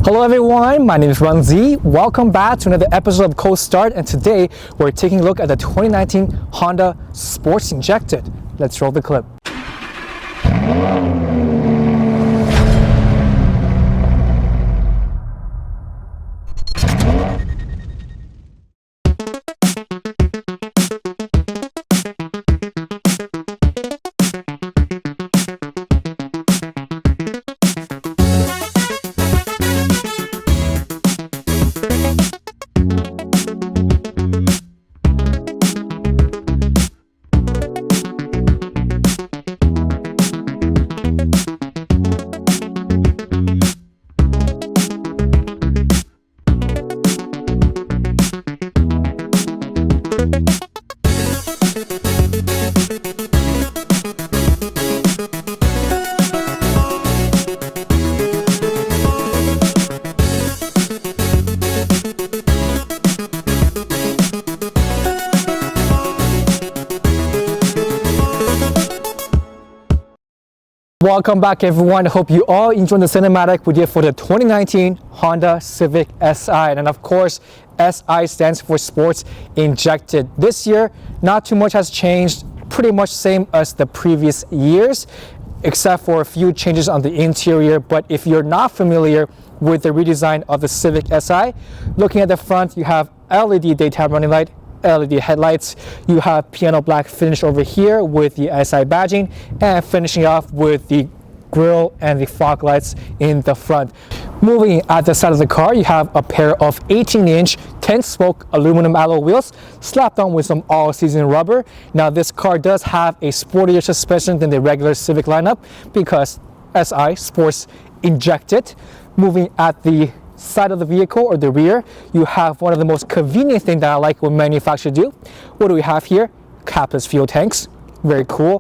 Hello everyone, my name is RunZe. Welcome back to another episode of Cold Start, and today we're taking a look at the 2019 Honda Sports Injected. Let's roll the clip. Welcome back everyone. I hope you all enjoyed the cinematic we did for the 2019 Honda Civic SI. And of course, SI stands for Sports Injected. This year, not too much has changed, pretty much same as the previous years, except for a few changes on the interior. But if you're not familiar with the redesign of the Civic SI, looking at the front, you have LED daytime running light, LED headlights, you have piano black finish over here with the SI badging, and finishing off with the grille and the fog lights in the front. Moving at the side of the car, you have a pair of 18-inch 10-spoke aluminum alloy wheels slapped on with some all-season rubber. Now this car does have a sportier suspension than the regular Civic lineup because SI Sports Injected. Moving at the side of the vehicle or the rear, you have one of the most convenient things that I like when manufacturers do. What do we have here? Capless fuel tanks, very cool.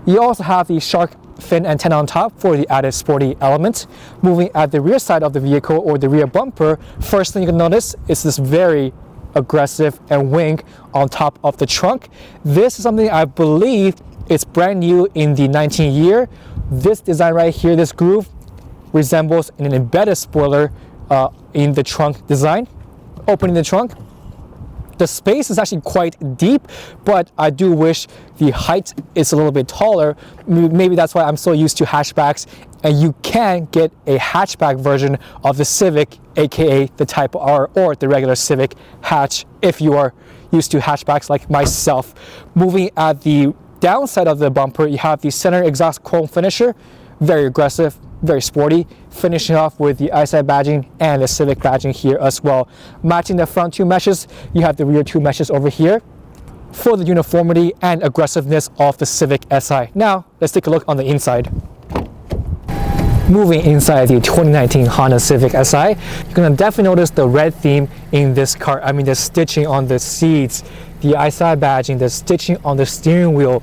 You also have the shark fin antenna on top for the added sporty element. Moving at the rear side of the vehicle or the rear bumper, first thing you can notice is this very aggressive and wing on top of the trunk. This is something I believe is brand new in the 19 year. This design right here, this groove, resembles an embedded spoiler in the trunk design. Opening the trunk, the space is actually quite deep, but I do wish the height is a little bit taller. Maybe that's why I'm so used to hatchbacks, and you can get a hatchback version of the Civic, aka the Type R or the regular Civic hatch, if you are used to hatchbacks like myself. Moving at the downside of the bumper, you have the center exhaust chrome finisher, very aggressive, very sporty, finishing off with the SI badging and the Civic badging here as well. Matching the front two meshes, you have the rear two meshes over here for the uniformity and aggressiveness of the Civic SI. Now, let's take a look on the inside. Moving inside the 2019 Honda Civic SI, you're gonna definitely notice the red theme in this car. I mean, the stitching on the seats, the SI badging, the stitching on the steering wheel,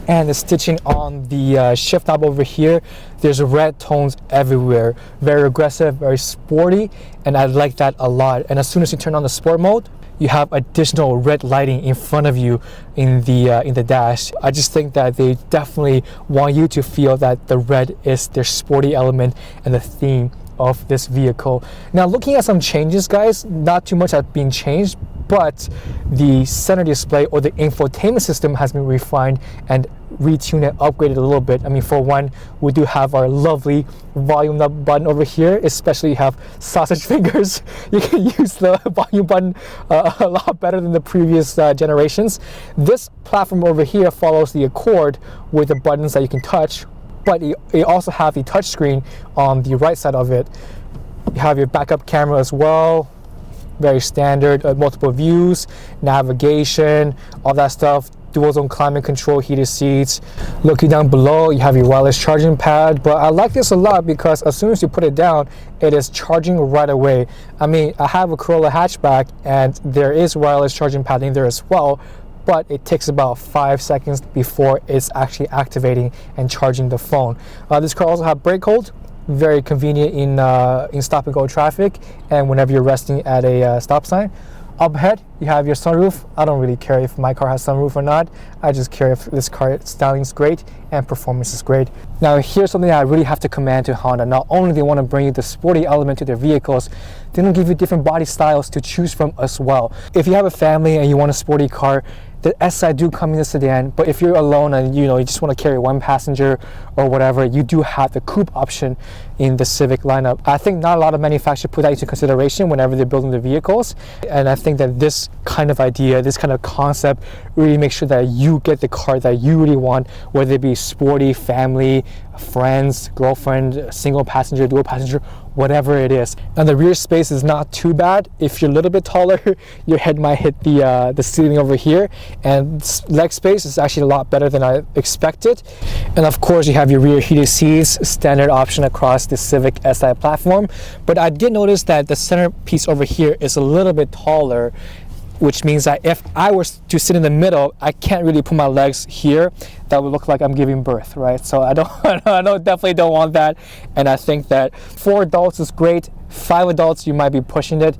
and the stitching on the shift knob over here. There's red tones everywhere. Very aggressive, very sporty, and I like that a lot. And as soon as you turn on the sport mode, you have additional red lighting in front of you in the dash. I just think that they definitely want you to feel that the red is their sporty element and the theme of this vehicle. Now, looking at some changes, guys, not too much has been changed, but the center display or the infotainment system has been refined and retuned and upgraded a little bit. I mean, for one, we do have our lovely volume up button over here, especially you have sausage fingers. You can use the volume button a lot better than the previous generations. This platform over here follows the Accord with the buttons that you can touch, but you also have the touchscreen on the right side of it. You have your backup camera as well, very standard, multiple views, navigation, all that stuff. Dual zone climate control, heated seats. Looking down below, you have your wireless charging pad, but I like this a lot because as soon as you put it down, it is charging right away. I mean, I have a Corolla hatchback and there is wireless charging pad in there as well, but it takes about 5 seconds before it's actually activating and charging the phone. This car also has brake hold, very convenient in stop and go traffic and whenever you're resting at a stop sign. Up ahead, you have your sunroof. I don't really care if my car has sunroof or not. I just care if this car styling is great and performance is great. Now here's something that I really have to commend to Honda. Not only do they want to bring you the sporty element to their vehicles, they don't give you different body styles to choose from as well. If you have a family and you want a sporty car, the SI do come in the sedan, but if you're alone and you just want to carry one passenger or whatever, you do have the coupe option in the Civic lineup. I think not a lot of manufacturers put that into consideration whenever they're building their vehicles, and I think that this kind of idea, this kind of concept really makes sure that you get the car that you really want, whether it be sporty, family, friends, girlfriend, single passenger, dual passenger, whatever it is. And the rear space is not too bad. If you're a little bit taller, your head might hit the ceiling over here, and leg space is actually a lot better than I expected. And of course you have your rear heated seats, standard option across the Civic SI platform. But I did notice that the centerpiece over here is a little bit taller, which means that if I was to sit in the middle, I can't really put my legs here. That would look like I'm giving birth, right? So I definitely don't want that. And I think that 4 adults is great. 5 adults, you might be pushing it,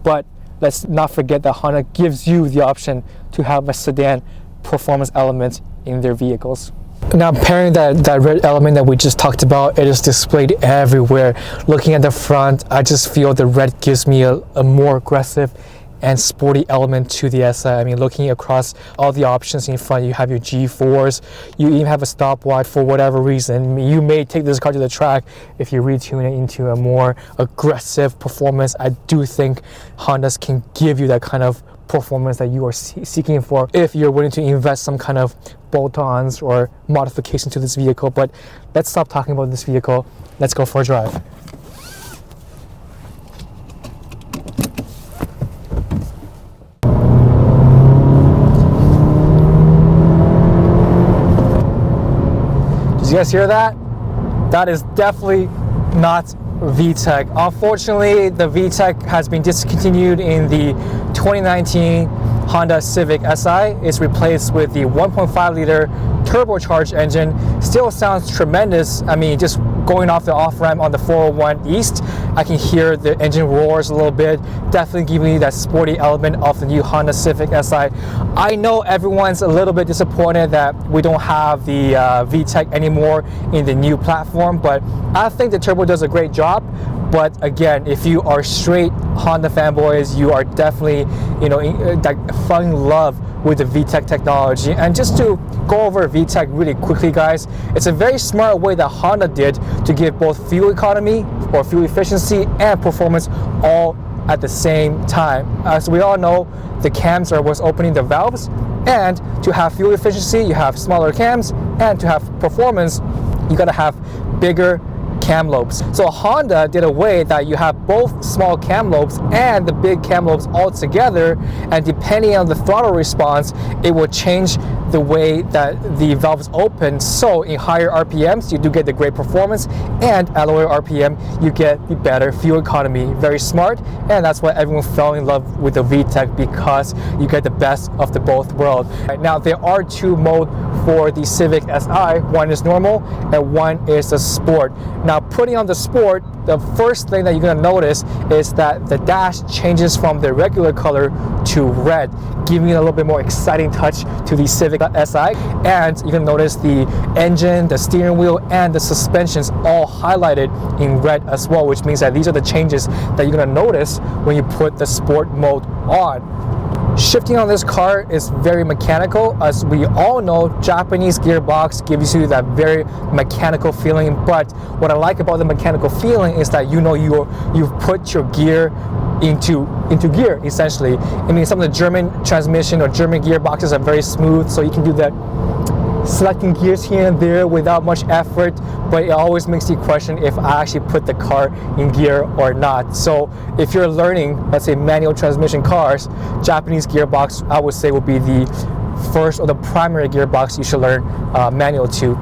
but let's not forget that Honda gives you the option to have a sedan performance element in their vehicles. Now pairing that red element that we just talked about, it is displayed everywhere. Looking at the front, I just feel the red gives me a more aggressive and sporty element to the SI. I mean, looking across all the options in front, you have your G4s, you even have a stopwatch for whatever reason. You may take this car to the track if you retune it into a more aggressive performance. I do think Hondas can give you that kind of performance that you are seeking for if you're willing to invest some kind of bolt-ons or modification to this vehicle. But let's stop talking about this vehicle. Let's go for a drive. Did you guys hear that? That is definitely not VTEC. Unfortunately, the VTEC has been discontinued in the 2019 Honda Civic SI. It's replaced with the 1.5 liter turbocharged engine. Still sounds tremendous. I mean, just going off the off-ramp on the 401 East, I can hear the engine roars a little bit, definitely giving you that sporty element of the new Honda Civic SI. I know everyone's a little bit disappointed that we don't have the VTEC anymore in the new platform, but I think the turbo does a great job. But again, if you are straight Honda fanboys, you are definitely, falling in love with the VTEC technology. And just to go over VTEC really quickly, guys, it's a very smart way that Honda did to give both fuel economy or fuel efficiency and performance all at the same time. As we all know, the cams are what's opening the valves, and to have fuel efficiency, you have smaller cams, and to have performance, you gotta have bigger cam lobes. So Honda did a way that you have both small cam lobes and the big cam lobes all together, and depending on the throttle response, it will change the way that the valves open. So in higher RPMs, you do get the great performance, and at lower RPM, you get the better fuel economy. Very smart, and that's why everyone fell in love with the VTEC, because you get the best of the both worlds. Right, now, there are 2 modes for the Civic SI. One is normal, and one is the Sport. Now, putting on the Sport, the first thing that you're going to notice is that the dash changes from the regular color to red, giving it a little bit more exciting touch to the Civic SI. And you can notice the engine, the steering wheel, and the suspensions all highlighted in red as well, which means that these are the changes that you're going to notice when you put the Sport mode on. Shifting on this car is very mechanical. As we all know, Japanese gearbox gives you that very mechanical feeling, but what I like about the mechanical feeling is that you've put your gear into gear, essentially. I mean, some of the German transmission or German gearboxes are very smooth, so you can do that selecting gears here and there without much effort, but it always makes you question if I actually put the car in gear or not. So if you're learning, let's say, manual transmission cars, Japanese gearbox, I would say, would be the first or the primary gearbox you should learn manual to.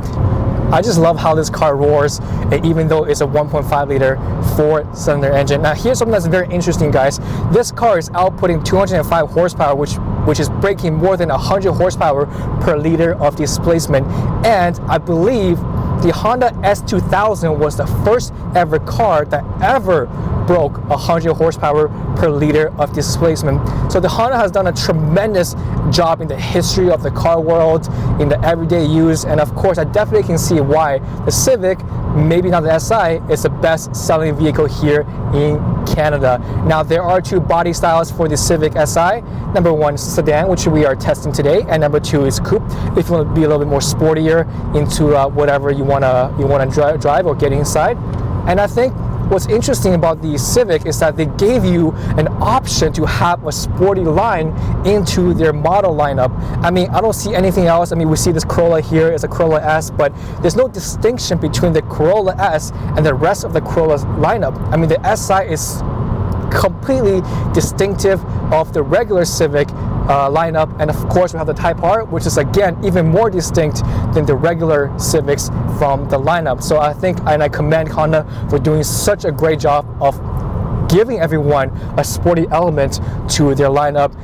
I just love how this car roars, even though it's a 1.5 liter 4-cylinder engine. Now here's something that's very interesting, guys. This car is outputting 205 horsepower, which is breaking more than 100 horsepower per liter of displacement. And I believe the Honda S2000 was the first ever car that ever broke 100 horsepower per liter of displacement. So the Honda has done a tremendous job in the history of the car world, in the everyday use, and of course I definitely can see why the Civic, maybe not the SI, is the best selling vehicle here in Canada. Now there are two body styles for the Civic SI. Number one is sedan, which we are testing today, and number two is coupe, if you want to be a little bit more sportier into whatever you wanna drive or get inside. And I think what's interesting about the Civic is that they gave you an option to have a sporty line into their model lineup. I mean, I don't see anything else. I mean, we see this Corolla here is a Corolla S, but there's no distinction between the Corolla S and the rest of the Corolla lineup. I mean, the SI is completely distinctive of the regular Civic lineup, and of course we have the Type R, which is again even more distinct than the regular Civics from the lineup. So I think, and I commend Honda for doing such a great job of giving everyone a sporty element to their lineup,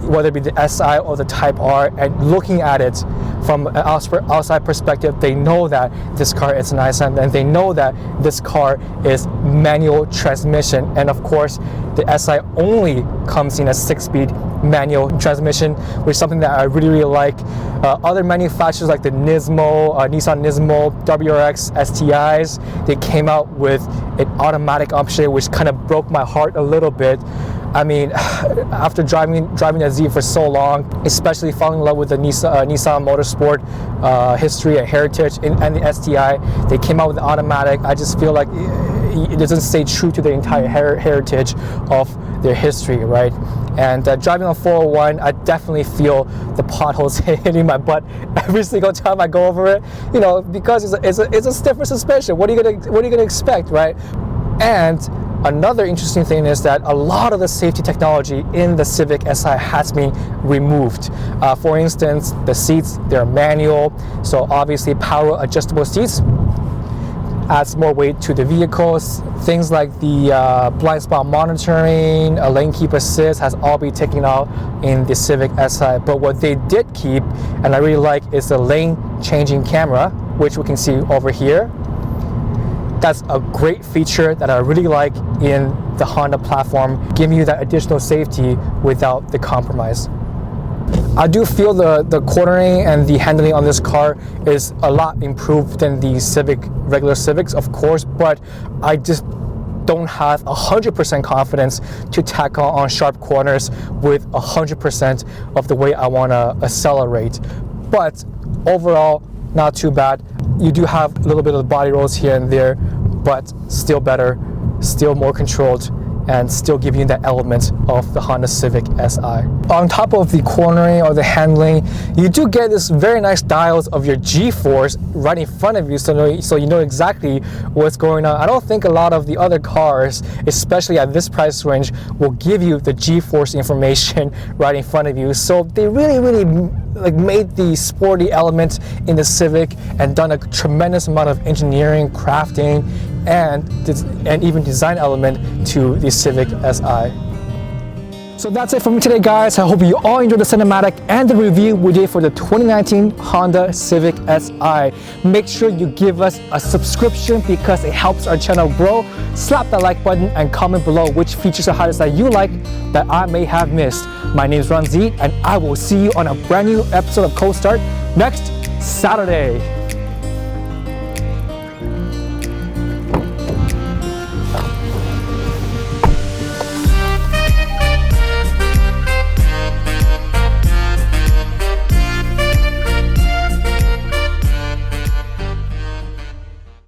whether it be the SI or the Type R, and looking at it from an outside perspective, they know that this car is an Nissan, and they know that this car is manual transmission. And of course, the SI only comes in a 6-speed manual transmission, which is something that I really like. Other manufacturers like the Nismo, Nissan Nismo, WRX, STIs, they came out with an automatic option, which kind of broke my heart a little bit. I mean, after driving a Z for so long, especially falling in love with the Nissan Motorsport history and heritage and the STI, they came out with the automatic. I just feel like it doesn't stay true to the entire heritage of their history, right? And driving on 401, I definitely feel the potholes hitting my butt every single time I go over it. You know, because it's a stiffer suspension. What are you gonna expect, right? And another interesting thing is that a lot of the safety technology in the Civic SI has been removed. For instance, the seats, they're manual, so obviously power adjustable seats adds more weight to the vehicles. Things like the blind spot monitoring, lane keep assist has all been taken out in the Civic SI. But what they did keep, and I really like, is the lane changing camera, which we can see over here. That's a great feature that I really like in the Honda platform, giving you that additional safety without the compromise. I do feel the cornering and the handling on this car is a lot improved than the regular Civics, of course, but I just don't have 100% confidence to tackle on sharp corners with 100% of the way I want to accelerate. But overall, not too bad. You do have a little bit of body rolls here and there, but still better, still more controlled, and still giving you that element of the Honda Civic SI. On top of the cornering or the handling, you do get this very nice dials of your G-force right in front of you, so you know exactly what's going on. I don't think a lot of the other cars, especially at this price range, will give you the G-force information right in front of you. So they really like made the sporty element in the Civic and done a tremendous amount of engineering, crafting, and even design element to the Civic SI. So that's it for me today, guys. I hope you all enjoyed the cinematic and the review we did for the 2019 Honda Civic SI. Make sure you give us a subscription because it helps our channel grow. Slap that like button and comment below which features or highlights that you like that I may have missed. My name is RunZe, and I will see you on a brand new episode of Cold Start next Saturday.